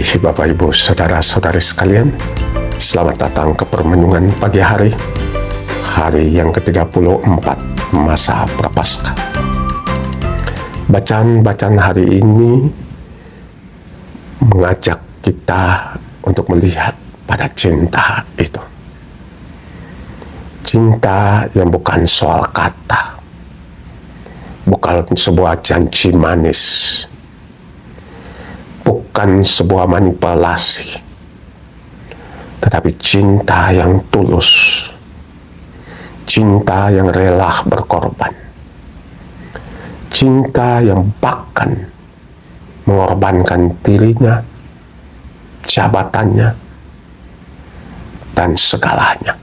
pagi Bapak Ibu Saudara-saudari sekalian. Selamat datang ke permenungan pagi hari yang ke-34 masa Prapaskah. Bacaan-bacaan hari ini mengajak kita untuk melihat pada cinta itu. Cinta yang bukan soal kata, bukan sebuah janji manis, bukan sebuah manipulasi, tetapi cinta yang tulus, cinta yang rela berkorban, cinta yang bahkan mengorbankan dirinya, jabatannya, dan segalanya.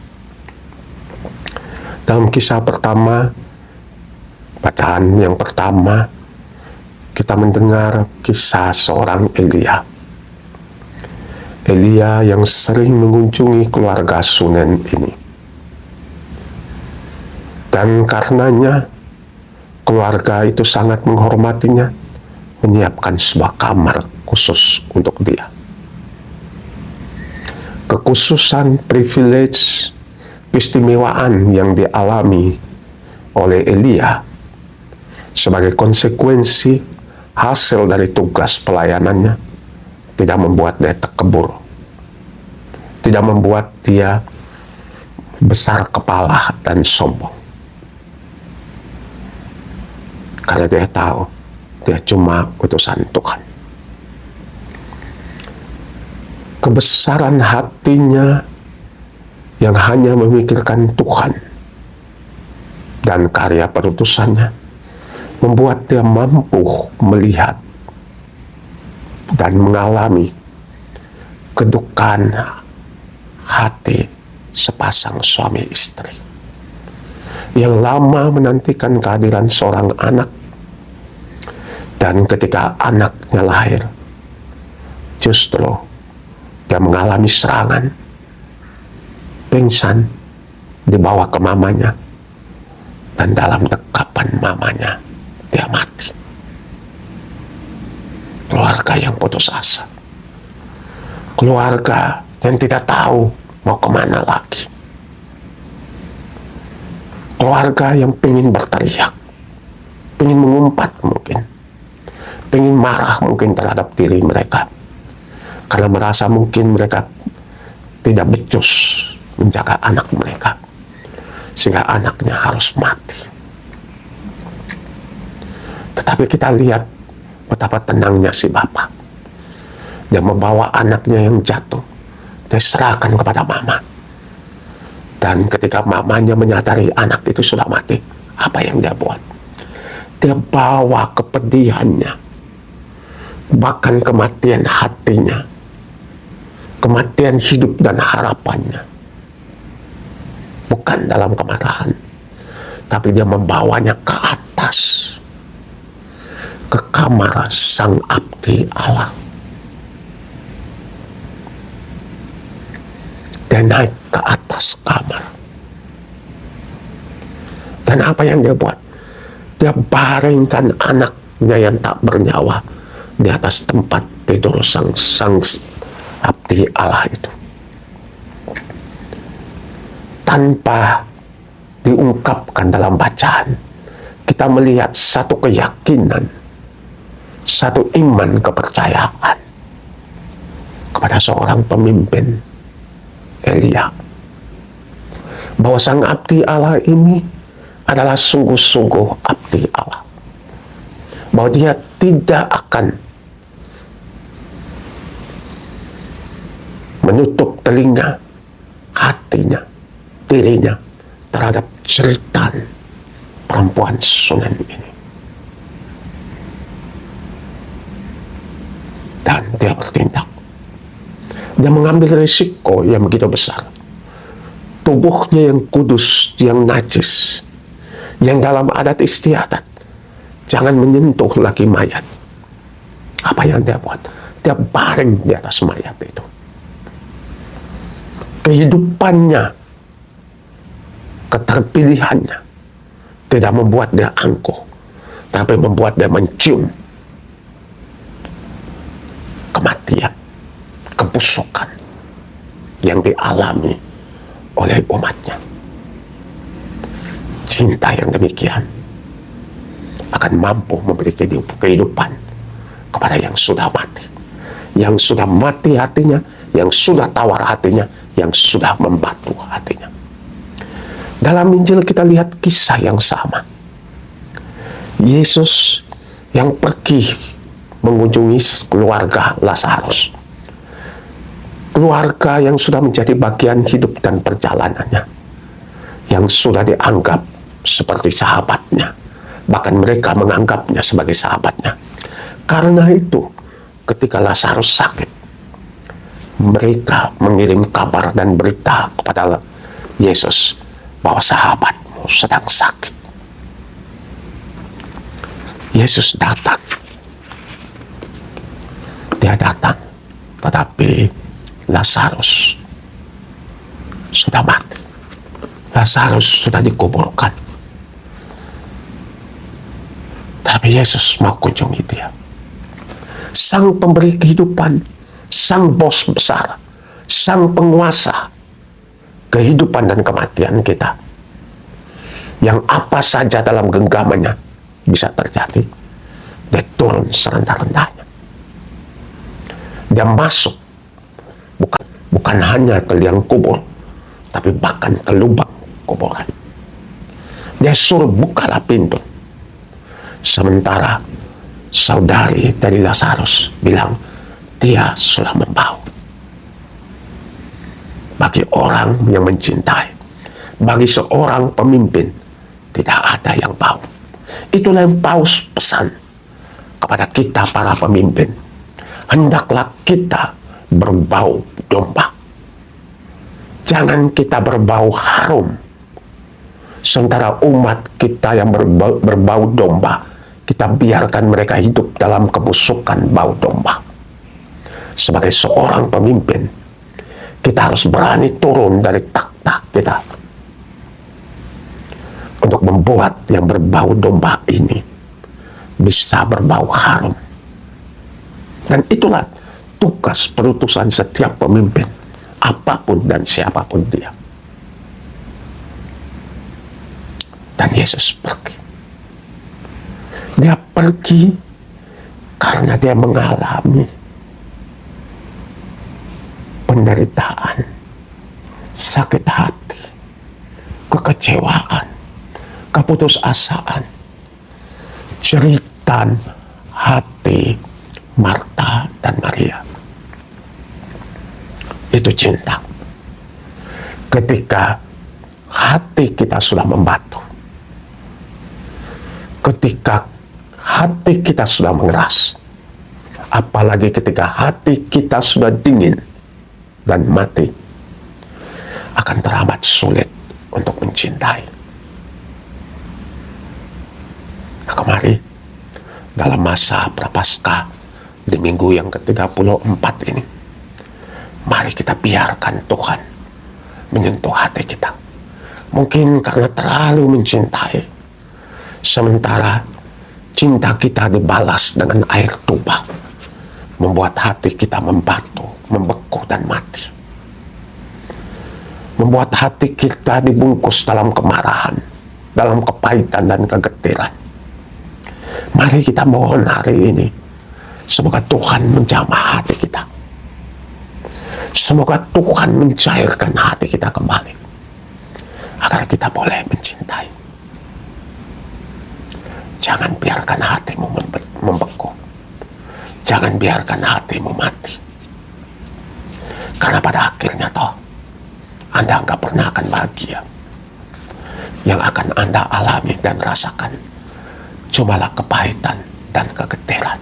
Dalam kisah pertama, bacaan yang pertama, kita mendengar kisah seorang Elia. Elia yang sering mengunjungi keluarga Sunem ini. Dan karenanya keluarga itu sangat menghormatinya, menyiapkan sebuah kamar khusus untuk dia. Kekhususan, privilege, keistimewaan yang dialami oleh Elia sebagai konsekuensi hasil dari tugas pelayanannya tidak membuat dia takabur, tidak membuat dia besar kepala dan sombong, karena dia tahu dia cuma utusan Tuhan. Kebesaran hatinya yang hanya memikirkan Tuhan dan karya perutusannya membuat dia mampu melihat dan mengalami kedukaan hati sepasang suami istri yang lama menantikan kehadiran seorang anak, dan ketika anaknya lahir justru dia mengalami serangan, pingsan, dibawa ke mamanya, dan dalam dekapan mamanya dia mati. Keluarga yang putus asa, keluarga yang tidak tahu mau kemana lagi, keluarga yang pengen berteriak, pengen mengumpat mungkin, pengen marah mungkin terhadap diri mereka, karena merasa mungkin mereka tidak becus menjaga anak mereka, sehingga anaknya harus mati. Tetapi kita lihat betapa tenangnya si bapak. Dia membawa anaknya yang jatuh, dia serahkan kepada mama. Dan ketika mamanya menyadari anak itu sudah mati, apa yang dia buat? Dia bawa kepedihannya, bahkan kematian hatinya, kematian hidup dan harapannya, bukan dalam kemarahan, tapi dia membawanya ke atas, ke kamar sang abdi Allah. Dia naik ke atas kamar. Dan apa yang dia buat? Dia baringkan anaknya yang tak bernyawa di atas tempat tidur sang abdi Allah itu. Tanpa diungkapkan dalam bacaan, kita melihat satu keyakinan, satu iman kepercayaan kepada seorang pemimpin Elia, bahwa sang abdi Allah ini adalah sungguh-sungguh abdi Allah, bahwa dia tidak akan menutup telinga, hatinya, dirinya terhadap cerita perempuan Sunem ini. Dan dia bertindak. Dia mengambil risiko yang begitu besar. Tubuhnya yang kudus, yang najis, yang dalam adat istiadat, jangan menyentuh lagi mayat. Apa yang dia buat? Dia baring di atas mayat itu. Kehidupannya, keterpilihannya tidak membuat dia angkuh, tapi membuat dia mencium kematian. kebusukan yang dialami oleh umatnya. Cinta yang demikian akan mampu memberi kehidupan kepada yang sudah mati. Yang sudah mati hatinya, yang sudah tawar hatinya, yang sudah membatu hatinya. Dalam Injil kita lihat kisah yang sama. Yesus yang pergi mengunjungi keluarga Lazarus. Keluarga yang sudah menjadi bagian hidup dan perjalanannya. Yang sudah dianggap seperti sahabatnya. Bahkan mereka menganggapnya sebagai sahabatnya. Karena itu, ketika Lazarus sakit, mereka mengirim kabar dan berita kepada Yesus bahwa sahabatmu sedang sakit. Yesus datang. Dia datang, tetapi Lazarus sudah mati. Lazarus sudah dikuburkan. Tapi Yesus mau kunjungi dia. Sang pemberi kehidupan, sang bos besar, sang penguasa kehidupan dan kematian kita. Yang apa saja dalam genggamannya bisa terjadi. Dia turun serendah-rendahnya. Dia masuk bukan hanya ke liang kubur, tapi bahkan ke lubang kuburan. Dia suruh bukalah pintu. Sementara saudari dari Lazarus bilang dia sudah membau. Bagi orang yang mencintai, bagi seorang pemimpin, tidak ada yang bau. Itulah yang Paus pesan kepada kita para pemimpin. Hendaklah kita berbau domba. Jangan kita berbau harum. Sementara umat kita yang berbau domba, kita biarkan mereka hidup dalam kebusukan bau domba. Sebagai seorang pemimpin, kita harus berani turun dari takhta kita untuk membuat yang berbau domba ini bisa berbau harum. Dan itulah tugas perutusan setiap pemimpin, apapun dan siapapun dia. Dan Yesus pergi. Dia pergi karena dia mengalami penderitaan, sakit hati, kekecewaan, keputusasaan, jeritan hati Marta dan Maria. Itu cinta. Ketika hati kita sudah membatu, ketika hati kita sudah mengeras, apalagi ketika hati kita sudah dingin dan mati, akan teramat sulit untuk mencintai. Nah, kemari dalam masa prapaskah di minggu yang ke-34 ini, mari kita biarkan Tuhan menyentuh hati kita. Mungkin karena terlalu mencintai, sementara cinta kita dibalas dengan air tuba, membuat hati kita membatu, membeku dan mati. Membuat hati kita dibungkus dalam kemarahan, dalam kepahitan dan kegetiran. Mari kita mohon hari ini, semoga Tuhan menjamah hati kita. Semoga Tuhan mencairkan hati kita kembali, agar kita boleh mencintai. Jangan biarkan hatimu membeku. Jangan biarkan hatimu mati. Karena pada akhirnya toh, Anda nggak pernah akan bahagia. Yang akan Anda alami dan rasakan cumalah kepahitan dan kegetiran.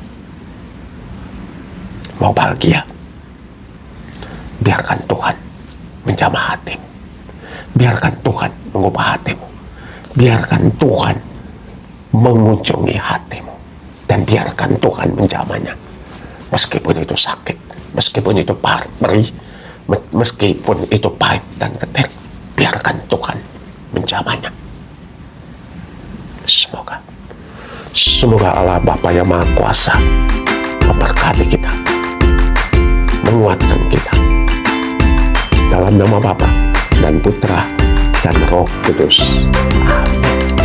Mau bahagia? Biarkan Tuhan menjamah hatimu. Biarkan Tuhan mengubah hatimu. Biarkan Tuhan mengunjungi hatimu. Dan biarkan Tuhan menjamahnya. Meskipun itu sakit, meskipun itu perih, meskipun itu pahit dan getir, biarkan Tuhan menjamahnya. Semoga Allah Bapa yang Maha Kuasa memberkati kita, menguatkan kita, nama Bapa dan Putra dan Roh Kudus. Amin.